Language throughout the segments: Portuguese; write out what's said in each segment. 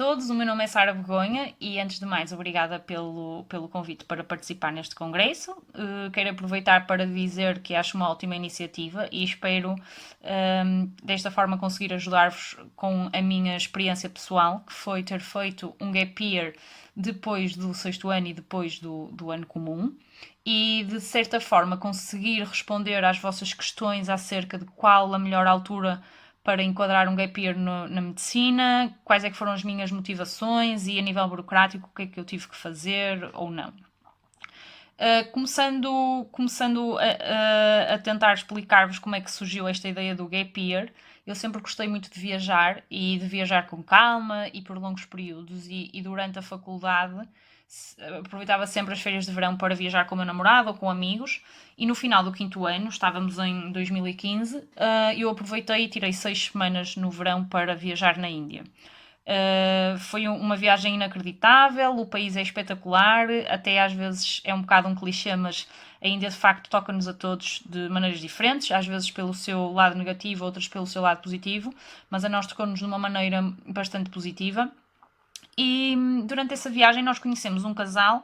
todos, o meu nome é Sara Begonha e, antes de mais, obrigada pelo convite para participar neste congresso. Quero aproveitar para dizer que acho uma ótima iniciativa e espero, desta forma, conseguir ajudar-vos com a minha experiência pessoal, que foi ter feito um gap year depois do sexto ano e depois do ano comum, e de certa forma conseguir responder às vossas questões acerca de qual a melhor altura para enquadrar um gap year na medicina, quais é que foram as minhas motivações e, a nível burocrático, o que é que eu tive que fazer ou não. Começando a tentar explicar-vos como é que surgiu esta ideia do gap year. Eu sempre gostei muito de viajar e de viajar com calma e por longos períodos, e durante a faculdade aproveitava sempre as férias de verão para viajar com o meu namorado ou com amigos, e no final do quinto ano, estávamos em 2015, eu aproveitei e tirei 6 semanas no verão para viajar na Índia. Foi uma viagem inacreditável, o país é espetacular, até às vezes é um bocado um clichê, mas a Índia de facto toca-nos a todos de maneiras diferentes, às vezes pelo seu lado negativo, outras pelo seu lado positivo, mas a nós tocou-nos de uma maneira bastante positiva. E durante essa viagem nós conhecemos um casal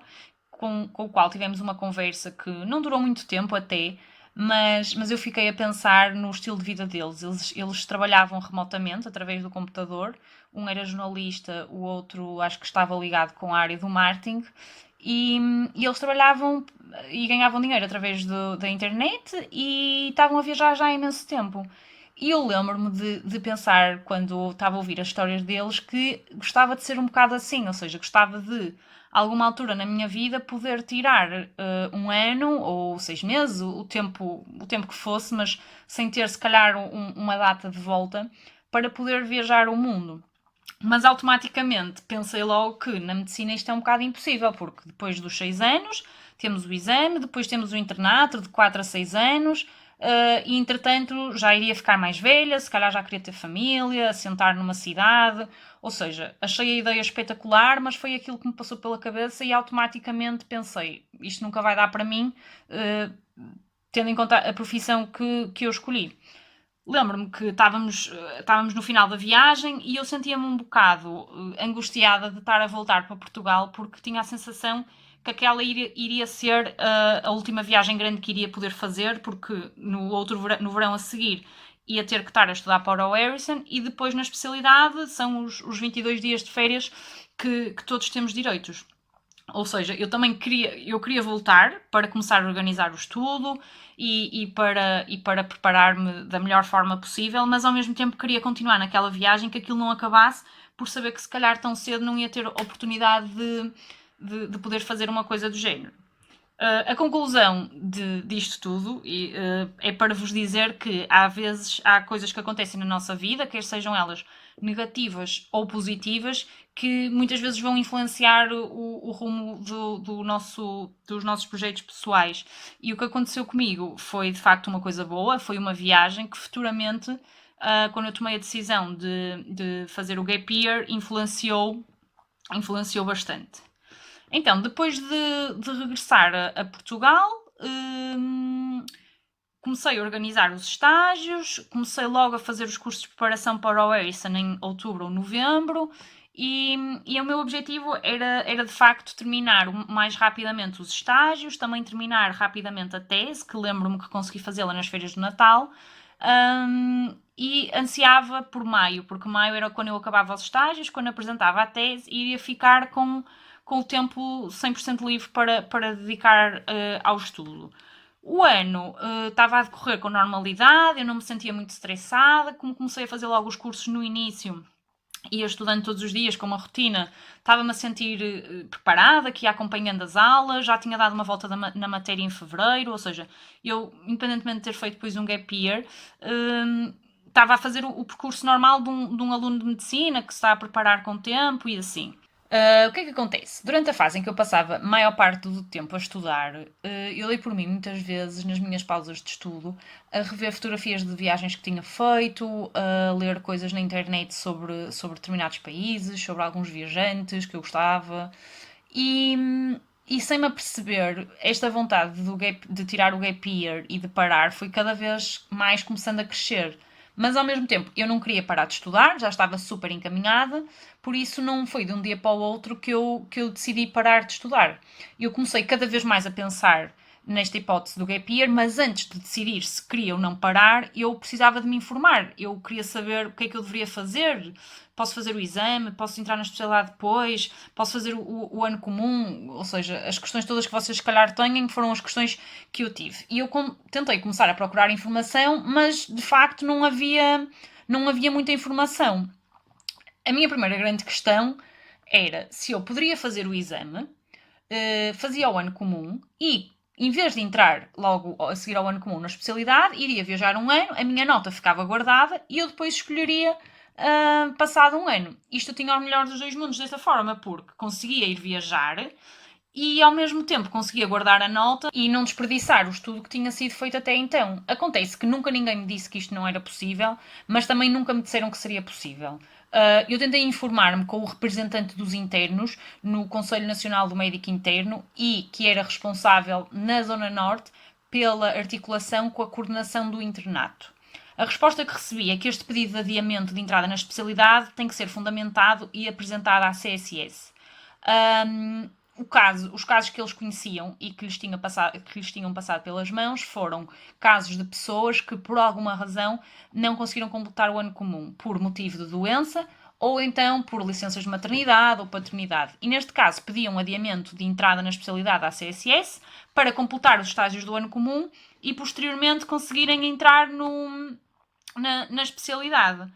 com o qual tivemos uma conversa que não durou muito tempo até, mas eu fiquei a pensar no estilo de vida deles. Eles trabalhavam remotamente através do computador. Um era jornalista, o outro acho que estava ligado com a área do marketing. E, e eles trabalhavam e ganhavam dinheiro através da internet e estavam a viajar já há imenso tempo. E eu lembro-me de pensar, quando estava a ouvir as histórias deles, que gostava de ser um bocado assim, ou seja, gostava de, a alguma altura na minha vida, poder tirar um ano ou 6 meses, o tempo que fosse, mas sem ter se calhar uma data de volta, para poder viajar o mundo. Mas automaticamente pensei logo que na medicina isto é um bocado impossível, porque depois dos 6 anos temos o exame, depois temos o internato de 4 a 6 anos, e entretanto já iria ficar mais velha, se calhar já queria ter família, assentar numa cidade. Ou seja, achei a ideia espetacular, mas foi aquilo que me passou pela cabeça e automaticamente pensei, isto nunca vai dar para mim, tendo em conta a profissão que eu escolhi. Lembro-me que estávamos no final da viagem e eu sentia-me um bocado angustiada de estar a voltar para Portugal, porque tinha a sensação que aquela iria ser a última viagem grande que iria poder fazer, porque no verão a seguir ia ter que estar a estudar para o Harrison, e depois na especialidade são os 22 dias de férias que todos temos direitos. Ou seja, eu queria voltar para começar a organizar o estudo e para preparar-me da melhor forma possível, mas ao mesmo tempo queria continuar naquela viagem, que aquilo não acabasse, por saber que se calhar tão cedo não ia ter oportunidade de poder fazer uma coisa do género. A conclusão disto tudo é para vos dizer que às vezes há coisas que acontecem na nossa vida, quer sejam elas negativas ou positivas, que muitas vezes vão influenciar o rumo dos nossos projetos pessoais. E o que aconteceu comigo foi de facto uma coisa boa, foi uma viagem que futuramente, quando eu tomei a decisão de fazer o gap year, influenciou bastante. Então, depois de regressar a Portugal, hum, comecei a organizar os estágios, comecei logo a fazer os cursos de preparação para o Harrison em outubro ou novembro, e o meu objetivo era de facto terminar o mais rapidamente os estágios, também terminar rapidamente a tese, que lembro-me que consegui fazê-la nas feiras de Natal, e ansiava por maio, porque maio era quando eu acabava os estágios, quando apresentava a tese, e iria ficar com o tempo 100% livre para dedicar ao estudo. O ano estava a decorrer com normalidade, eu não me sentia muito estressada. Como comecei a fazer logo os cursos no início, ia estudando todos os dias com uma rotina, estava-me a sentir preparada, que ia acompanhando as aulas, já tinha dado uma volta na matéria em fevereiro, ou seja, eu, independentemente de ter feito depois um gap year, estava a fazer o percurso normal de um aluno de medicina que se está a preparar com tempo e assim. O que é que acontece? Durante a fase em que eu passava a maior parte do tempo a estudar, eu dei por mim muitas vezes, nas minhas pausas de estudo, a rever fotografias de viagens que tinha feito, a ler coisas na internet sobre determinados países, sobre alguns viajantes que eu gostava, e sem-me aperceber, esta vontade de tirar o gap year e de parar foi cada vez mais começando a crescer. Mas ao mesmo tempo eu não queria parar de estudar, já estava super encaminhada, por isso não foi de um dia para o outro que eu decidi parar de estudar. Eu comecei cada vez mais a pensar nesta hipótese do gap year, mas antes de decidir se queria ou não parar, eu precisava de me informar. Eu queria saber o que é que eu deveria fazer. Posso fazer o exame, posso entrar na especialidade depois, posso fazer o ano comum, ou seja, as questões todas que vocês se calhar têm foram as questões que eu tive. E eu tentei começar a procurar informação, mas de facto não havia muita informação. A minha primeira grande questão era se eu poderia fazer o exame, fazia o ano comum e, em vez de entrar logo a seguir ao ano comum na especialidade, iria viajar um ano, a minha nota ficava guardada e eu depois escolheria passado um ano. Isto eu tinha o melhor dos dois mundos desta forma, porque conseguia ir viajar e ao mesmo tempo conseguia guardar a nota e não desperdiçar o estudo que tinha sido feito até então. Acontece que nunca ninguém me disse que isto não era possível, mas também nunca me disseram que seria possível. Eu tentei informar-me com o representante dos internos no Conselho Nacional do Médico Interno e que era responsável na Zona Norte pela articulação com a coordenação do internato. A resposta que recebi é que este pedido de adiamento de entrada na especialidade tem que ser fundamentado e apresentado à CSS. Os casos que eles conheciam e que lhes tinham passado pelas mãos foram casos de pessoas que, por alguma razão, não conseguiram completar o ano comum por motivo de doença ou então por licenças de maternidade ou paternidade. E neste caso pediam um adiamento de entrada na especialidade à CSS para completar os estágios do ano comum e posteriormente conseguirem entrar na especialidade.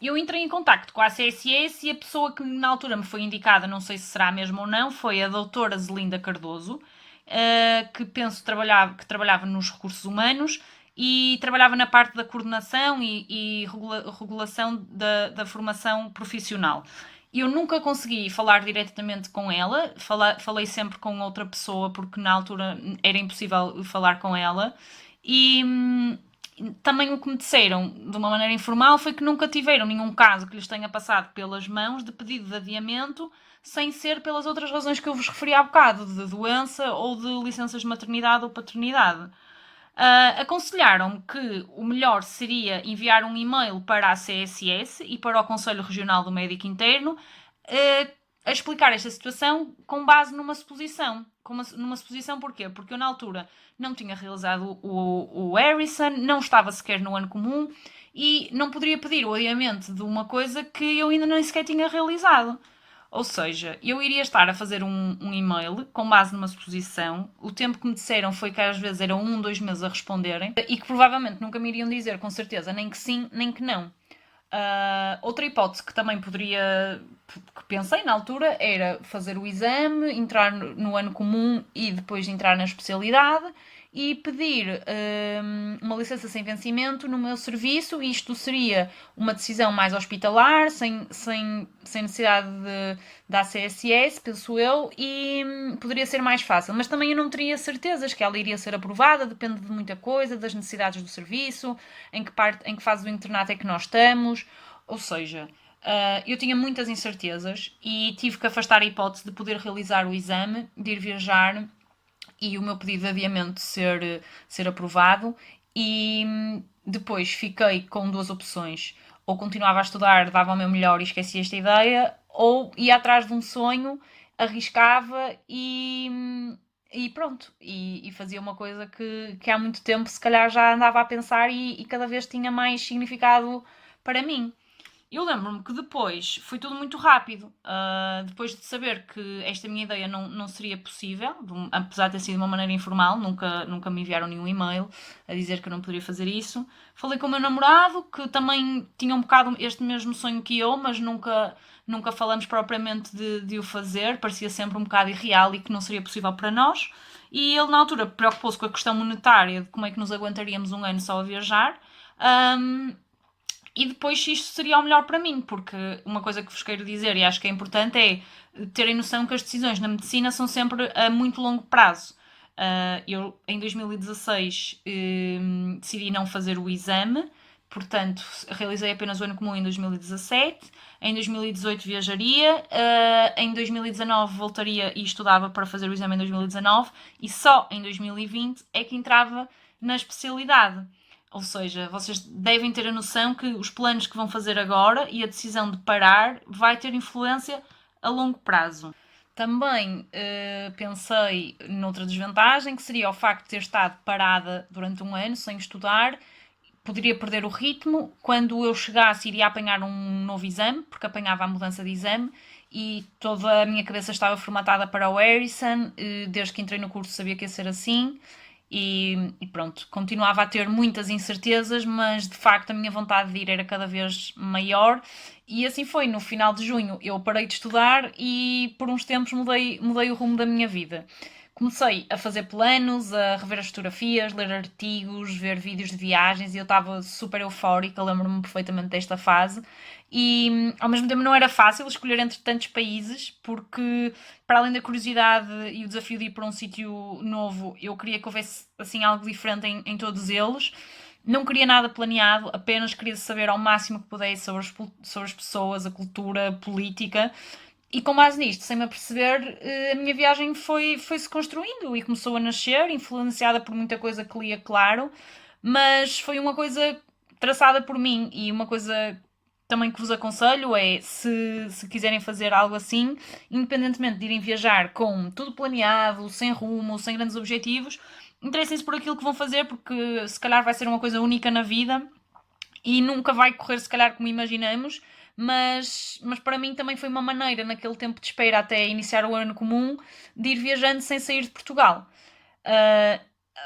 Eu entrei em contacto com a CSS e a pessoa que na altura me foi indicada, não sei se será mesmo ou não, foi a doutora Zelinda Cardoso, que penso que trabalhava nos recursos humanos e trabalhava na parte da coordenação e regulação da formação profissional. Eu nunca consegui falar diretamente com ela, falei sempre com outra pessoa porque na altura era impossível falar com ela e também o que me disseram de uma maneira informal foi que nunca tiveram nenhum caso que lhes tenha passado pelas mãos de pedido de adiamento sem ser pelas outras razões que eu vos referi há bocado, de doença ou de licenças de maternidade ou paternidade. Aconselharam-me que o melhor seria enviar um e-mail para a CSS e para o Conselho Regional do Médico Interno a explicar esta situação com base numa suposição. Numa suposição porquê? Porque eu na altura não tinha realizado o Harrison, não estava sequer no ano comum e não poderia pedir o adiamento de uma coisa que eu ainda nem sequer tinha realizado. Ou seja, eu iria estar a fazer um e-mail com base numa suposição. O tempo que me disseram foi que às vezes eram 2 meses a responderem e que provavelmente nunca me iriam dizer com certeza nem que sim, nem que não. Outra hipótese que também que pensei na altura era fazer o exame, entrar no ano comum e depois entrar na especialidade e pedir uma licença sem vencimento no meu serviço. Isto seria uma decisão mais hospitalar, sem necessidade da CSS, penso eu, e poderia ser mais fácil. Mas também eu não teria certezas que ela iria ser aprovada, depende de muita coisa, das necessidades do serviço, em que fase do internato é que nós estamos, ou seja, eu tinha muitas incertezas e tive que afastar a hipótese de poder realizar o exame, de ir viajar e o meu pedido de adiamento ser aprovado e depois fiquei com duas opções. Ou continuava a estudar, dava o meu melhor e esquecia esta ideia, ou ia atrás de um sonho, arriscava e pronto. E fazia uma coisa que há muito tempo se calhar já andava a pensar e cada vez tinha mais significado para mim. Eu lembro-me que depois foi tudo muito rápido. Depois de saber que esta minha ideia não seria possível, apesar de ter sido de uma maneira informal, nunca me enviaram nenhum e-mail a dizer que eu não poderia fazer isso. Falei com o meu namorado, que também tinha um bocado este mesmo sonho que eu, mas nunca falamos propriamente de o fazer. Parecia sempre um bocado irreal e que não seria possível para nós. E ele, na altura, preocupou-se com a questão monetária de como é que nos aguentaríamos um ano só a viajar. E depois se isto seria o melhor para mim, porque uma coisa que vos quero dizer e acho que é importante é terem noção que as decisões na medicina são sempre a muito longo prazo. Eu, em 2016, decidi não fazer o exame, portanto, realizei apenas o ano comum em 2017. Em 2018 viajaria, em 2019 voltaria e estudava para fazer o exame em 2019 e só em 2020 é que entrava na especialidade. Ou seja, vocês devem ter a noção que os planos que vão fazer agora e a decisão de parar vai ter influência a longo prazo. Também pensei noutra desvantagem, que seria o facto de ter estado parada durante um ano sem estudar. Poderia perder o ritmo. Quando eu chegasse, iria apanhar um novo exame, porque apanhava a mudança de exame e toda a minha cabeça estava formatada para o Harrison. Desde que entrei no curso sabia que ia ser assim. E pronto, continuava a ter muitas incertezas, mas de facto a minha vontade de ir era cada vez maior. E assim foi, no final de junho eu parei de estudar e por uns tempos mudei o rumo da minha vida. Comecei a fazer planos, a rever as fotografias, ler artigos, ver vídeos de viagens e eu estava super eufórica, lembro-me perfeitamente desta fase. E ao mesmo tempo não era fácil escolher entre tantos países, porque para além da curiosidade e o desafio de ir para um sítio novo, eu queria que houvesse assim algo diferente em todos eles. Não queria nada planeado, apenas queria saber ao máximo que pudesse sobre as pessoas, a cultura, a política. E com base nisto, sem me aperceber, a minha viagem foi-se construindo e começou a nascer, influenciada por muita coisa que lia, claro, mas foi uma coisa traçada por mim e uma coisa também que vos aconselho é, se quiserem fazer algo assim, independentemente de irem viajar com tudo planeado, sem rumo, sem grandes objetivos, interessem-se por aquilo que vão fazer, porque se calhar vai ser uma coisa única na vida e nunca vai correr se calhar como imaginamos, mas para mim também foi uma maneira, naquele tempo de espera até iniciar o ano comum, de ir viajando sem sair de Portugal. Uh,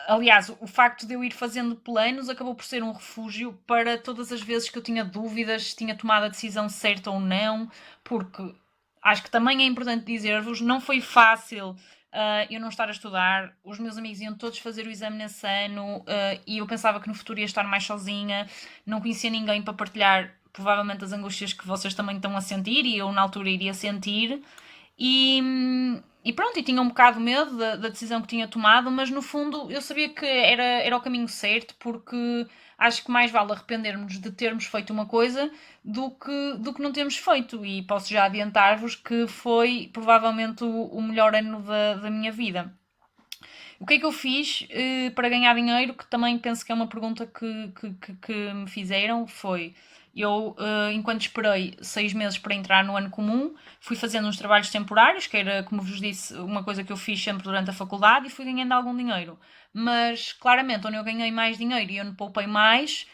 Aliás, o facto de eu ir fazendo planos acabou por ser um refúgio para todas as vezes que eu tinha dúvidas se tinha tomado a decisão certa ou não, porque acho que também é importante dizer-vos, não foi fácil eu não estar a estudar, os meus amigos iam todos fazer o exame nesse ano e eu pensava que no futuro ia estar mais sozinha, não conhecia ninguém para partilhar provavelmente as angústias que vocês também estão a sentir e eu na altura iria sentir. E pronto, e tinha um bocado de medo da decisão que tinha tomado, mas no fundo eu sabia que era o caminho certo, porque acho que mais vale arrependermos de termos feito uma coisa do que não termos feito. E posso já adiantar-vos que foi provavelmente o melhor ano da minha vida. O que é que eu fiz para ganhar dinheiro? Que também penso que é uma pergunta que me fizeram. Foi eu, enquanto esperei 6 meses para entrar no ano comum, fui fazendo uns trabalhos temporários, que era, como vos disse, uma coisa que eu fiz sempre durante a faculdade e fui ganhando algum dinheiro. Mas claramente, onde eu ganhei mais dinheiro e onde poupei mais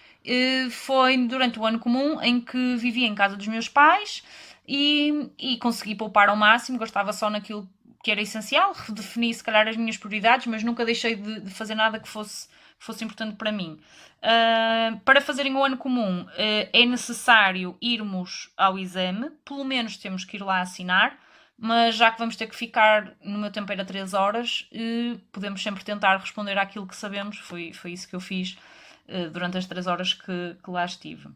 foi durante o ano comum em que vivia em casa dos meus pais e consegui poupar ao máximo, gastava só naquilo que era essencial, redefini se calhar as minhas prioridades, mas nunca deixei de fazer nada que fosse importante para mim. Para fazerem o ano comum, é necessário irmos ao exame, pelo menos temos que ir lá assinar, mas já que vamos ter que ficar, no meu tempo era 3 horas, podemos sempre tentar responder àquilo que sabemos. Foi isso que eu fiz durante as 3 horas que lá estive.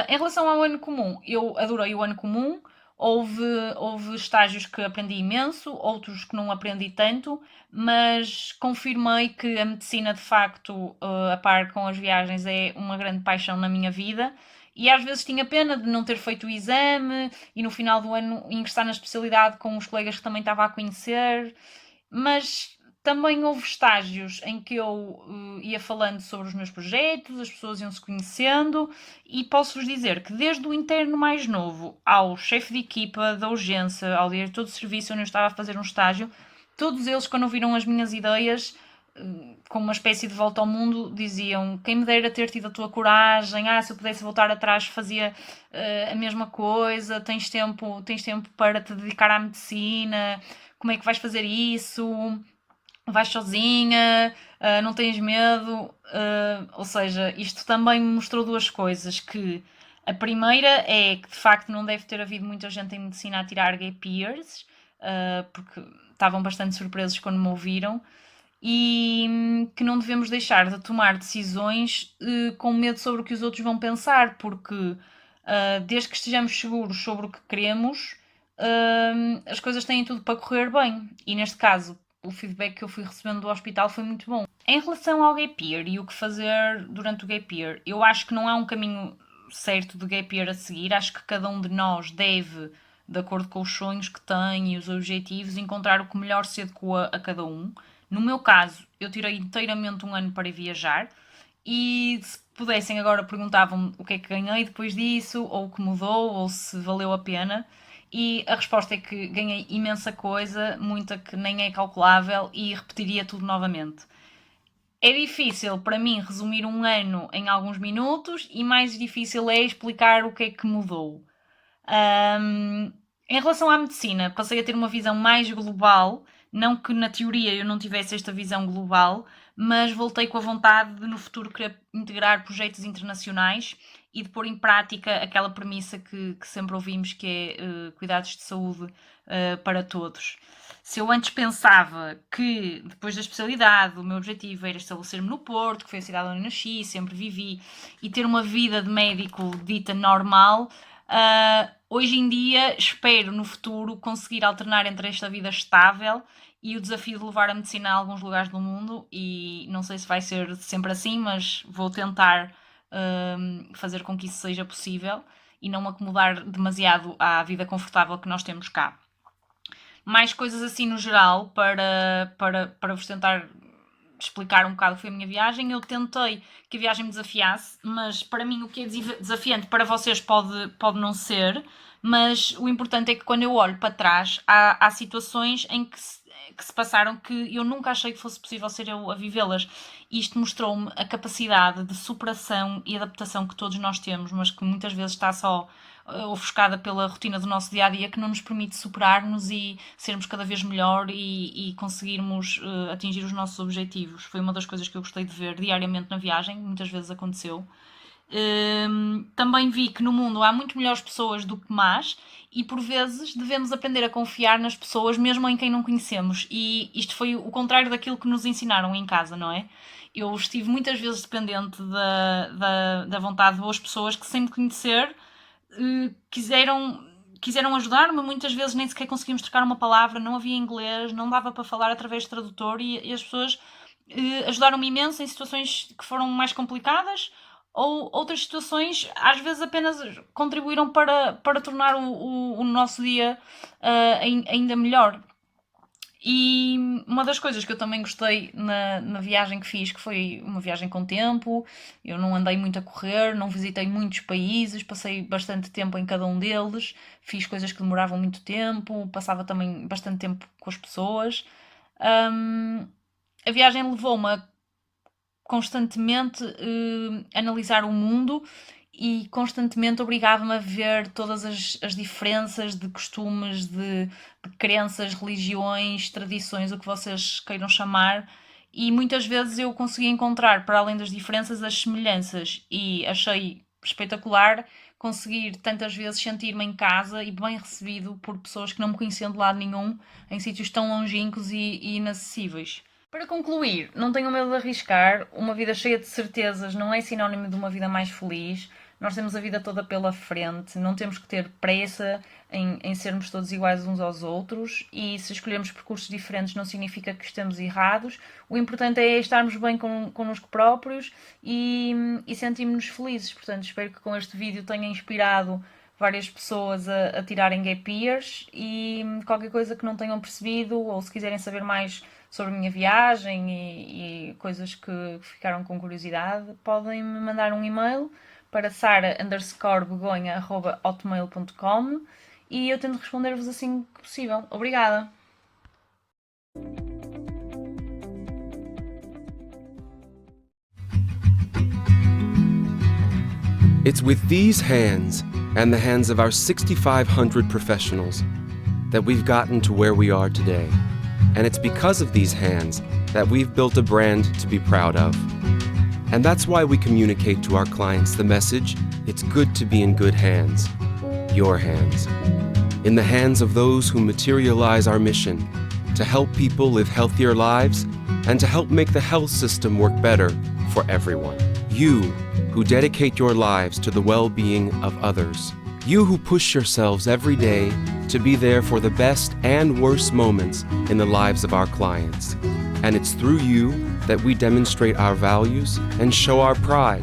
Em relação ao ano comum, eu adorei o ano comum. Houve estágios que aprendi imenso, outros que não aprendi tanto, mas confirmei que a medicina, de facto, a par com as viagens, é uma grande paixão na minha vida. E às vezes tinha pena de não ter feito o exame e no final do ano ingressar na especialidade com os colegas que também estava a conhecer, mas também houve estágios em que eu ia falando sobre os meus projetos, as pessoas iam se conhecendo, e posso-vos dizer que desde o interno mais novo ao chefe de equipa da urgência, ao diretor de serviço onde eu estava a fazer um estágio, todos eles, quando ouviram as minhas ideias, com uma espécie de volta ao mundo, diziam: quem me dera ter tido a tua coragem, se eu pudesse voltar atrás fazia a mesma coisa, tens tempo para te dedicar à medicina, como é que vais fazer isso? Vais sozinha, não tens medo. Ou seja, isto também me mostrou duas coisas, que a primeira é que de facto não deve ter havido muita gente em medicina a tirar gap years, porque estavam bastante surpresos quando me ouviram, e que não devemos deixar de tomar decisões com medo sobre o que os outros vão pensar, porque desde que estejamos seguros sobre o que queremos, as coisas têm tudo para correr bem. E neste caso, o feedback que eu fui recebendo do hospital foi muito bom. Em relação ao gap year e o que fazer durante o gap year, eu acho que não há um caminho certo de gap year a seguir. Acho que cada um de nós deve, de acordo com os sonhos que tem e os objetivos, encontrar o que melhor se adequa a cada um. No meu caso, eu tirei inteiramente um ano para viajar E se pudessem agora perguntavam-me o que é que ganhei depois disso, ou o que mudou, ou se valeu a pena. E a resposta é que ganhei imensa coisa, muita que nem é calculável, e repetiria tudo novamente. É difícil para mim resumir um ano em alguns minutos e mais difícil é explicar o que é que mudou. Em relação à medicina, passei a ter uma visão mais global, não que na teoria eu não tivesse esta visão global, mas voltei com a vontade de no futuro querer integrar projetos internacionais e de pôr em prática aquela premissa que sempre ouvimos, que é cuidados de saúde para todos. Se eu antes pensava que, depois da especialidade, o meu objetivo era estabelecer-me no Porto, que foi a cidade onde nasci, sempre vivi, e ter uma vida de médico dita normal, hoje em dia espero no futuro conseguir alternar entre esta vida estável e o desafio de levar a medicina a alguns lugares do mundo, e não sei se vai ser sempre assim, mas vou tentar fazer com que isso seja possível e não me acomodar demasiado à vida confortável que nós temos cá. Mais coisas assim no geral para vos tentar explicar um bocado o que foi a minha viagem. Eu tentei que a viagem me desafiasse, mas para mim o que é desafiante para vocês pode não ser, mas o importante é que quando eu olho para trás há situações em que se passaram que eu nunca achei que fosse possível ser eu a vivê-las. Isto mostrou-me a capacidade de superação e adaptação que todos nós temos, mas que muitas vezes está só ofuscada pela rotina do nosso dia-a-dia, que não nos permite superar-nos e sermos cada vez melhor e conseguirmos atingir os nossos objetivos. Foi uma das coisas que eu gostei de ver diariamente na viagem, muitas vezes aconteceu. Também vi que no mundo há muito melhores pessoas do que más e por vezes devemos aprender a confiar nas pessoas mesmo em quem não conhecemos, e isto foi o contrário daquilo que nos ensinaram em casa, não é? Eu estive muitas vezes dependente da vontade de boas pessoas que, sem me conhecer, quiseram ajudar-me. Muitas vezes nem sequer conseguimos trocar uma palavra, não havia inglês, não dava para falar através de tradutor, e as pessoas ajudaram-me imenso em situações que foram mais complicadas, ou outras situações às vezes apenas contribuíram para tornar o nosso dia ainda melhor. E uma das coisas que eu também gostei na viagem que fiz, que foi uma viagem com tempo, eu não andei muito a correr, não visitei muitos países, passei bastante tempo em cada um deles, fiz coisas que demoravam muito tempo, passava também bastante tempo com as pessoas. A viagem levou-me a constantemente analisar o mundo e constantemente obrigava-me a ver todas as diferenças de costumes, de crenças, religiões, tradições, o que vocês queiram chamar, e muitas vezes eu consegui encontrar, para além das diferenças, as semelhanças, e achei espetacular conseguir tantas vezes sentir-me em casa e bem recebido por pessoas que não me conheciam de lado nenhum, em sítios tão longínquos e inacessíveis. Para concluir, não tenham medo de arriscar. Uma vida cheia de certezas não é sinónimo de uma vida mais feliz. Nós temos a vida toda pela frente, não temos que ter pressa em sermos todos iguais uns aos outros, e se escolhermos percursos diferentes não significa que estemos errados. O importante é estarmos bem connosco próprios e sentirmos-nos felizes. Portanto, espero que com este vídeo tenha inspirado várias pessoas a tirarem gap years, e qualquer coisa que não tenham percebido, ou se quiserem saber mais sobre a minha viagem e coisas que ficaram com curiosidade, podem me mandar um e-mail para sara_begonha@hotmail.com e eu tento responder-vos assim que possível. Obrigada! It's with these hands and the hands of our 6,500 professionals that we've gotten to where we are today. And it's because of these hands that we've built a brand to be proud of. And that's why we communicate to our clients the message, it's good to be in good hands. Your hands. In the hands of those who materialize our mission to help people live healthier lives and to help make the health system work better for everyone. You who dedicate your lives to the well-being of others. You who push yourselves every day to be there for the best and worst moments in the lives of our clients. And it's through you that we demonstrate our values and show our pride.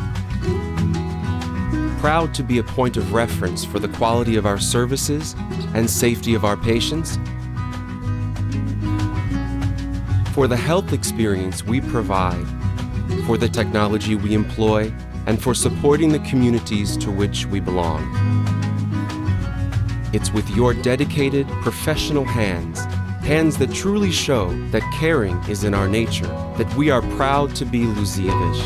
Proud to be a point of reference for the quality of our services and safety of our patients. For the health experience we provide, for the technology we employ, and for supporting the communities to which we belong. It's with your dedicated, professional hands, hands that truly show that caring is in our nature, that we are proud to be Luzievich.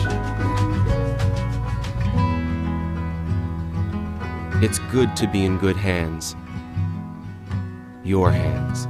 It's good to be in good hands. Your hands.